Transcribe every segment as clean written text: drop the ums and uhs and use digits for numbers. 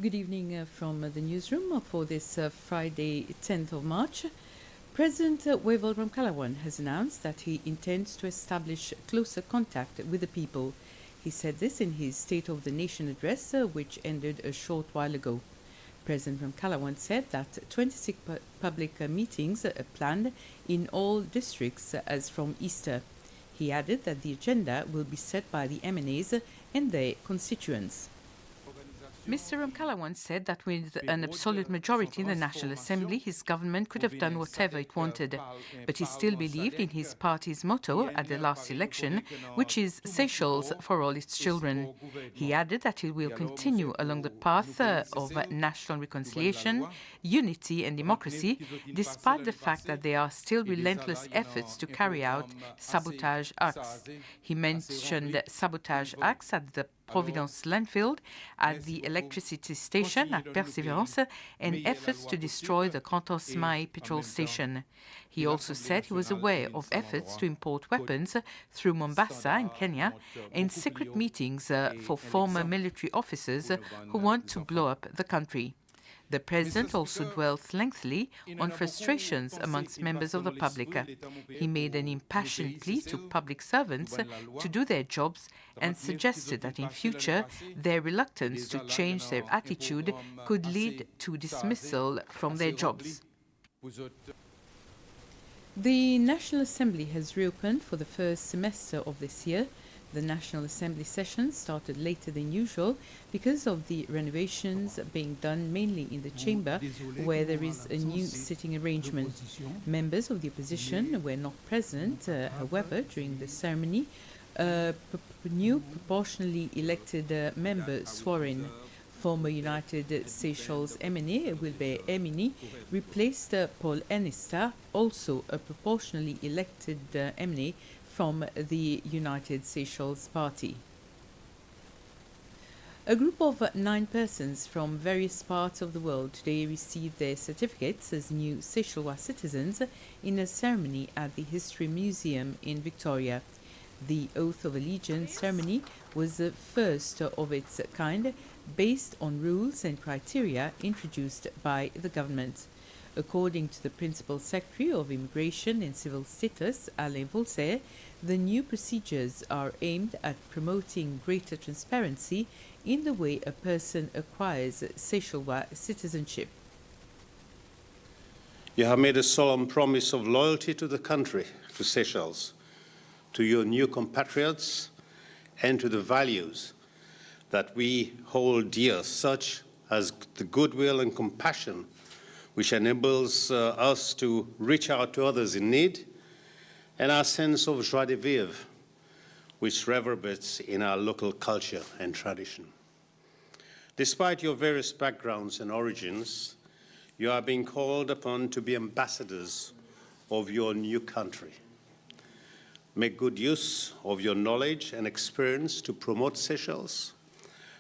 Good evening from the newsroom for this Friday, 10th of March. President Wavel Ramkalawan has announced that he intends to establish closer contact with the people. He said this in his State of the Nation address, which ended a short while ago. President Ramkalawan said that 26 public meetings are planned in all districts as from Easter. He added that the agenda will be set by the MNAs and their constituents. Mr. Ramkalawan said that with an absolute majority in the National Assembly, his government could have done whatever it wanted. But he still believed in his party's motto at the last election, which is Seychelles for all its children. He added that he will continue along the path of national reconciliation, unity and democracy, despite the fact that there are still relentless efforts to carry out sabotage acts. He mentioned sabotage acts at the Providence landfill, at the electricity station at Perseverance, and efforts to destroy the Cantos Mai petrol station. He also said he was aware of efforts to import weapons through Mombasa in Kenya and secret meetings for former military officers who want to blow up the country. The President also dwelled lengthily on frustrations amongst members of the public. He made an impassioned plea to public servants to do their jobs and suggested that in future their reluctance to change their attitude could lead to dismissal from their jobs. The National Assembly has reopened for the first semester of this year. The National Assembly session started later than usual because of the renovations being done mainly in the chamber where there is a new sitting arrangement. Members of the opposition were not present, however, during the ceremony. A new proportionally elected member swore in. Former United Seychelles MNA, Wilbert Emini, replaced Paul Ennesta, also a proportionally elected MNA from the United Seychelles Party. A group of 9 persons from various parts of the world today received their certificates as new Seychellois citizens in a ceremony at the History Museum in Victoria. The Oath of Allegiance ceremony was the first of its kind, based on rules and criteria introduced by the government. According to the Principal Secretary of Immigration and Civil Status, Alain Volser, the new procedures are aimed at promoting greater transparency in the way a person acquires Seychellois citizenship. You have made a solemn promise of loyalty to the country, to Seychelles, to your new compatriots, and to the values that we hold dear, such as the goodwill and compassion which enables us to reach out to others in need, and our sense of joie de vivre, which reverberates in our local culture and tradition. Despite your various backgrounds and origins, you are being called upon to be ambassadors of your new country. Make good use of your knowledge and experience to promote Seychelles,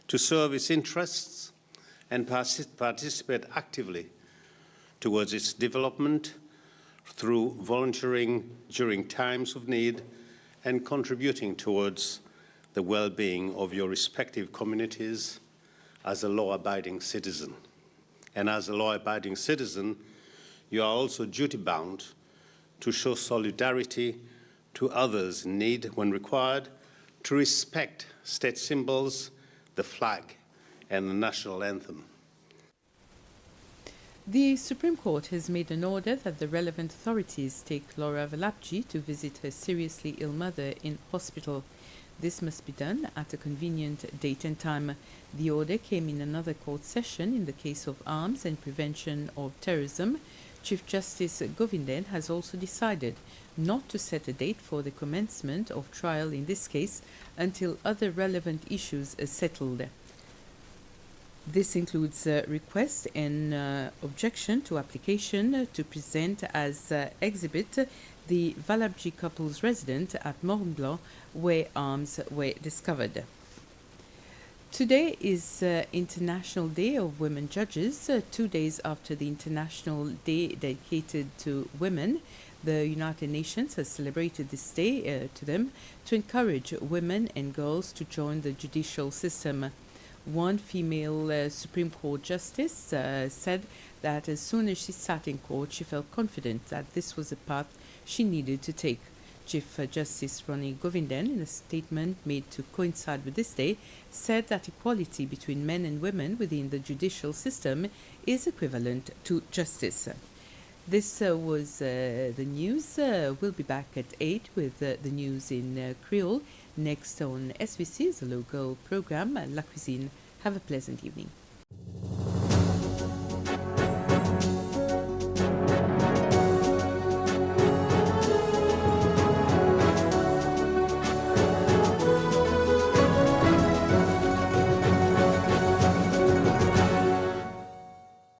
to serve its interests, and participate actively towards its development through volunteering during times of need and contributing towards the well-being of your respective communities as a law-abiding citizen. And as a law-abiding citizen, you are also duty-bound to show solidarity to others in need when required, to respect state symbols, the flag, and the national anthem. The Supreme Court has made an order that the relevant authorities take Laura Valapji to visit her seriously ill mother in hospital. This must be done at a convenient date and time. The order came in another court session in the case of arms and prevention of terrorism. Chief Justice Govinden has also decided not to set a date for the commencement of trial in this case until other relevant issues are settled. This includes request and objection to application to present as exhibit the Valapji couple's residence at Mont Blanc, where arms were discovered. Today is International Day of Women Judges, 2 days after the International Day dedicated to women. The United Nations has celebrated this day to them to encourage women and girls to join the judicial system. One female Supreme Court justice said that as soon as she sat in court, she felt confident that this was a path she needed to take. Chief Justice Ronnie Govinden, in a statement made to coincide with this day, said that equality between men and women within the judicial system is equivalent to justice. This was the news. We'll be back at 8 with the news in Creole. Next on SVC is a local program, La Cuisine. Have a pleasant evening.